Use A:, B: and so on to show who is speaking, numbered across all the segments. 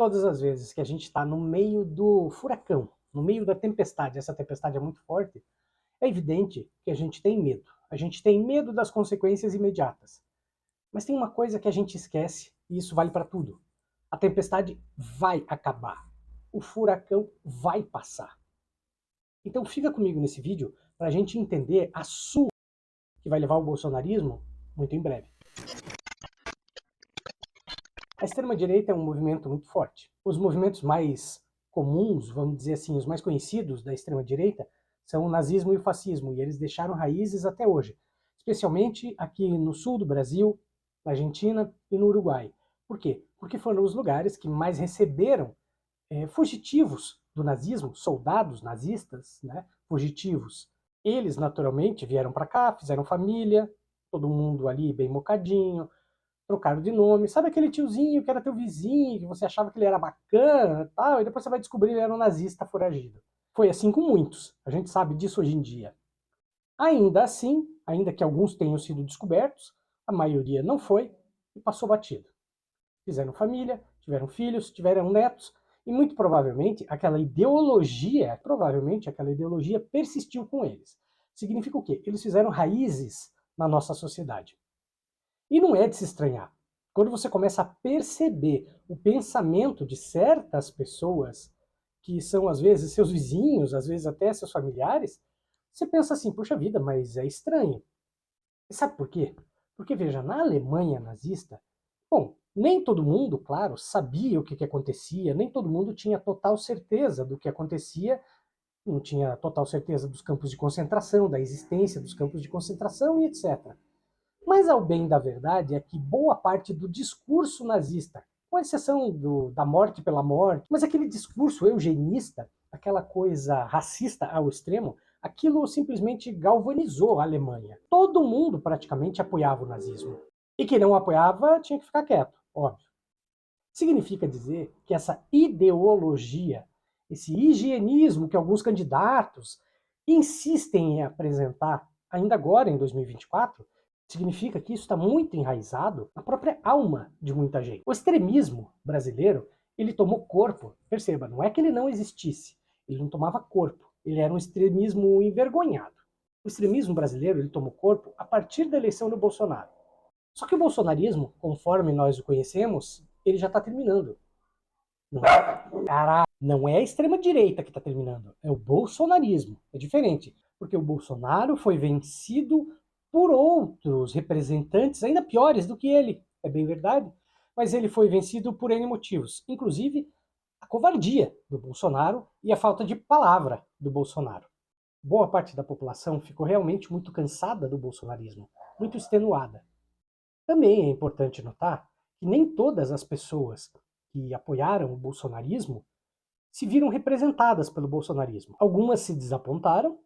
A: Todas as vezes que a gente está no meio do furacão, no meio da tempestade, essa tempestade é muito forte, é evidente que a gente tem medo. A gente tem medo das consequências imediatas. Mas tem uma coisa que a gente esquece, e isso vale para tudo. A tempestade vai acabar. O furacão vai passar. Então fica comigo nesse vídeo para a gente entender a surra que vai levar o bolsonarismo muito em breve. A extrema-direita é um movimento muito forte. Os movimentos mais comuns, vamos dizer assim, os mais conhecidos da extrema-direita, são o nazismo e o fascismo, e eles deixaram raízes até hoje, especialmente aqui no sul do Brasil, na Argentina e no Uruguai. Por quê? Porque foram os lugares que mais receberam fugitivos do nazismo, soldados nazistas, né, fugitivos. Eles, naturalmente, vieram para cá, fizeram família, todo mundo ali bem mocadinho, trocaram de nome. Sabe aquele tiozinho que era teu vizinho, que você achava que ele era bacana e tal, e depois você vai descobrir que ele era um nazista foragido. Foi assim com muitos, a gente sabe disso hoje em dia. Ainda assim, ainda que alguns tenham sido descobertos, a maioria não foi e passou batido. Fizeram família, tiveram filhos, tiveram netos, e muito provavelmente aquela ideologia persistiu com eles. Significa o quê? Eles fizeram raízes na nossa sociedade. E não é de se estranhar. Quando você começa a perceber o pensamento de certas pessoas, que são às vezes seus vizinhos, às vezes até seus familiares, você pensa assim, puxa vida, mas é estranho. E sabe por quê? Porque, veja, na Alemanha nazista, bom, nem todo mundo, claro, sabia o que acontecia, nem todo mundo tinha total certeza do que acontecia, não tinha total certeza dos campos de concentração, da existência dos campos de concentração e etc. Mas, ao bem da verdade, é que boa parte do discurso nazista, com exceção da morte pela morte, mas aquele discurso eugenista, aquela coisa racista ao extremo, aquilo simplesmente galvanizou a Alemanha. Todo mundo praticamente apoiava o nazismo. E quem não apoiava tinha que ficar quieto, óbvio. Significa dizer que essa ideologia, esse higienismo que alguns candidatos insistem em apresentar, ainda agora em 2024, significa que isso está muito enraizado na própria alma de muita gente. O extremismo brasileiro, ele tomou corpo. Perceba, não é que ele não existisse, ele não tomava corpo, ele era um extremismo envergonhado. O extremismo brasileiro, ele tomou corpo a partir da eleição do Bolsonaro. Só que o bolsonarismo, conforme nós o conhecemos, ele já está terminando. Não é a extrema-direita que está terminando, é o bolsonarismo. É diferente, porque o Bolsonaro foi vencido por outros representantes ainda piores do que ele, é bem verdade, mas ele foi vencido por N motivos, inclusive a covardia do Bolsonaro e a falta de palavra do Bolsonaro. Boa parte da população ficou realmente muito cansada do bolsonarismo, muito extenuada. Também é importante notar que nem todas as pessoas que apoiaram o bolsonarismo se viram representadas pelo bolsonarismo. Algumas se desapontaram,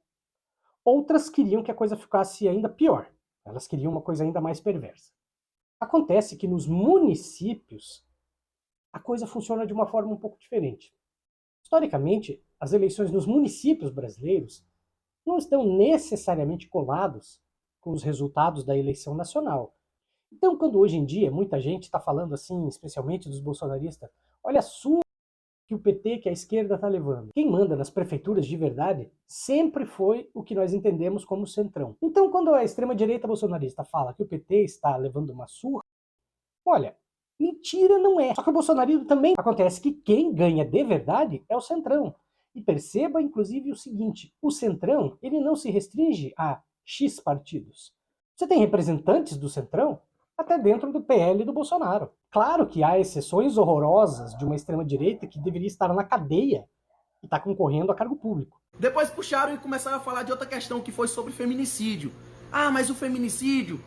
A: outras queriam que a coisa ficasse ainda pior. Elas queriam uma coisa ainda mais perversa. Acontece que nos municípios a coisa funciona de uma forma um pouco diferente. Historicamente, as eleições nos municípios brasileiros não estão necessariamente colados com os resultados da eleição nacional. Então, quando hoje em dia muita gente está falando assim, especialmente dos bolsonaristas, olha a sua que o PT, que a esquerda está levando. Quem manda nas prefeituras de verdade sempre foi o que nós entendemos como centrão. Então, quando a extrema-direita bolsonarista fala que o PT está levando uma surra, olha, mentira não é. Só que o bolsonarismo também acontece que quem ganha de verdade é o centrão. E perceba, inclusive, o seguinte, o centrão, ele não se restringe a X partidos. Você tem representantes do centrão até dentro do PL do Bolsonaro. Claro que há exceções horrorosas de uma extrema-direita que deveria estar na cadeia e está concorrendo a cargo público.
B: Depois puxaram e começaram a falar de outra questão que foi sobre feminicídio. Ah, mas o feminicídio,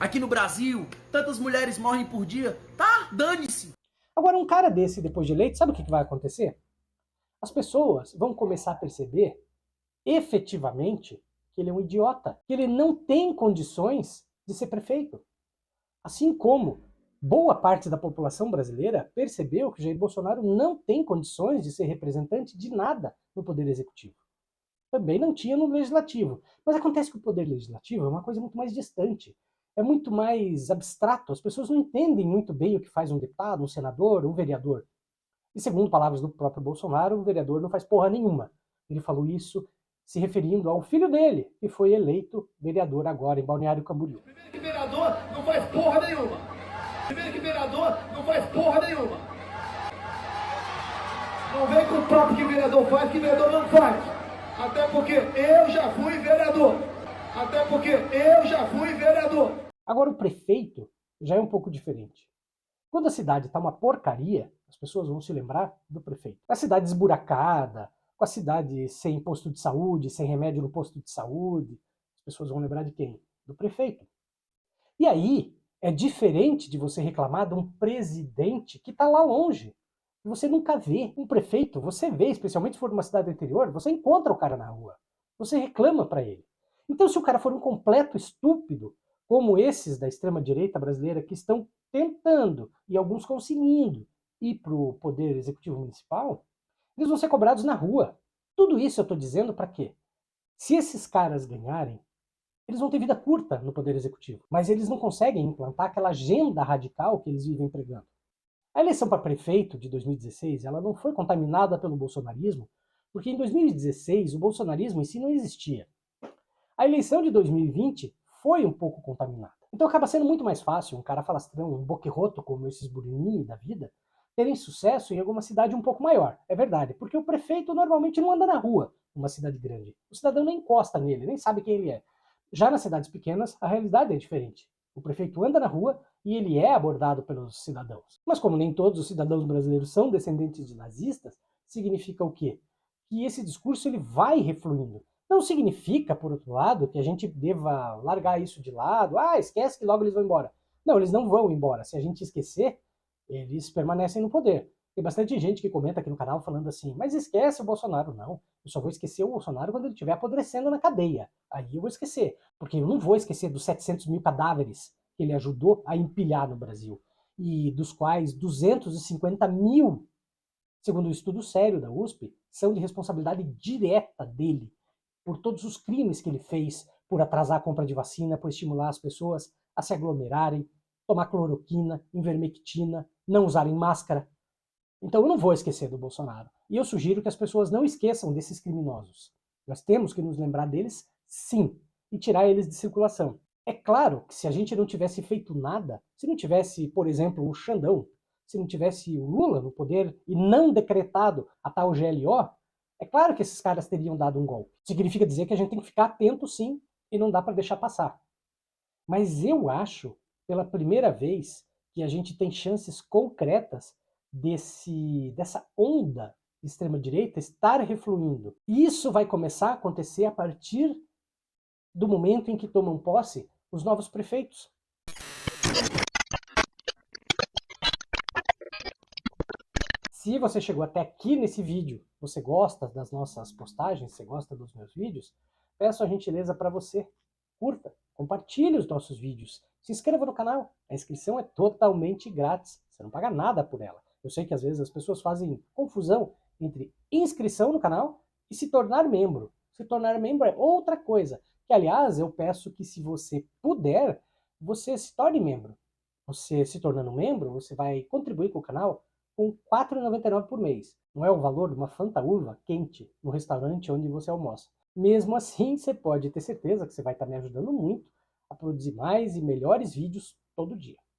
B: aqui no Brasil, tantas mulheres morrem por dia. Tá, dane-se.
A: Agora, um cara desse, depois de eleito, sabe o que vai acontecer? As pessoas vão começar a perceber, efetivamente, que ele é um idiota, que ele não tem condições de ser prefeito. Assim como boa parte da população brasileira percebeu que Jair Bolsonaro não tem condições de ser representante de nada no Poder Executivo. Também não tinha no Legislativo. Mas acontece que o Poder Legislativo é uma coisa muito mais distante. É muito mais abstrato. As pessoas não entendem muito bem o que faz um deputado, um senador, um vereador. E segundo palavras do próprio Bolsonaro, o vereador não faz porra nenhuma. Ele falou isso se referindo ao filho dele, que foi eleito vereador agora em Balneário Camboriú.
C: Primeiro que vereador não faz porra nenhuma. Primeiro que vereador não faz porra nenhuma. Não vem com o papo que vereador faz, que vereador não faz. Até porque eu já fui vereador. Até porque eu já fui vereador.
A: Agora o prefeito já é um pouco diferente. Quando a cidade está uma porcaria, as pessoas vão se lembrar do prefeito. A cidade esburacada, com a cidade sem posto de saúde, sem remédio no posto de saúde, as pessoas vão lembrar de quem? Do prefeito. E aí é diferente de você reclamar de um presidente que está lá longe. Você nunca vê um prefeito, você vê, especialmente se for numa cidade do interior, você encontra o cara na rua, você reclama para ele. Então se o cara for um completo estúpido, como esses da extrema-direita brasileira que estão tentando, e alguns conseguindo, ir para o poder executivo municipal, eles vão ser cobrados na rua. Tudo isso eu estou dizendo para quê? Se esses caras ganharem, eles vão ter vida curta no poder executivo, mas eles não conseguem implantar aquela agenda radical que eles vivem pregando. A eleição para prefeito de 2016, ela não foi contaminada pelo bolsonarismo, porque em 2016 o bolsonarismo em si não existia. A eleição de 2020 foi um pouco contaminada. Então acaba sendo muito mais fácil um cara falastrão, um boquirroto como esses Burini da vida, terem sucesso em alguma cidade um pouco maior. É verdade, porque o prefeito normalmente não anda na rua numa cidade grande. O cidadão nem encosta nele, nem sabe quem ele é. Já nas cidades pequenas, a realidade é diferente. O prefeito anda na rua e ele é abordado pelos cidadãos. Mas como nem todos os cidadãos brasileiros são descendentes de nazistas, significa o quê? Que esse discurso ele vai refluindo. Não significa, por outro lado, que a gente deva largar isso de lado. Ah, esquece que logo eles vão embora. Não, eles não vão embora. Se a gente esquecer, eles permanecem no poder. Tem bastante gente que comenta aqui no canal falando assim, mas esquece o Bolsonaro. Não, eu só vou esquecer o Bolsonaro quando ele estiver apodrecendo na cadeia. Aí eu vou esquecer, porque eu não vou esquecer dos 700 mil cadáveres que ele ajudou a empilhar no Brasil, e dos quais 250 mil, segundo um estudo sério da USP, são de responsabilidade direta dele, por todos os crimes que ele fez, por atrasar a compra de vacina, por estimular as pessoas a se aglomerarem, tomar cloroquina, ivermectina, não usarem máscara. Então eu não vou esquecer do Bolsonaro. E eu sugiro que as pessoas não esqueçam desses criminosos. Nós temos que nos lembrar deles, sim, e tirar eles de circulação. É claro que se a gente não tivesse feito nada, se não tivesse, por exemplo, o Xandão, se não tivesse o Lula no poder e não decretado a tal GLO, é claro que esses caras teriam dado um golpe. Significa dizer que a gente tem que ficar atento, sim, e não dá para deixar passar. Mas eu acho, pela primeira vez, que a gente tem chances concretas dessa onda de extrema-direita estar refluindo. E isso vai começar a acontecer a partir do momento em que tomam posse os novos prefeitos. Se você chegou até aqui nesse vídeo, você gosta das nossas postagens, você gosta dos meus vídeos, peço a gentileza para você, curta, compartilhe os nossos vídeos, se inscreva no canal, a inscrição é totalmente grátis, você não paga nada por ela. Eu sei que às vezes as pessoas fazem confusão entre inscrição no canal e se tornar membro. Se tornar membro é outra coisa, que aliás eu peço que se você puder, você se torne membro. Você se tornando membro, você vai contribuir com o canal com R$ 4,99 por mês. Não é o valor de uma fantaúva quente no restaurante onde você almoça. Mesmo assim, você pode ter certeza que você vai estar me ajudando muito a produzir mais e melhores vídeos todo dia.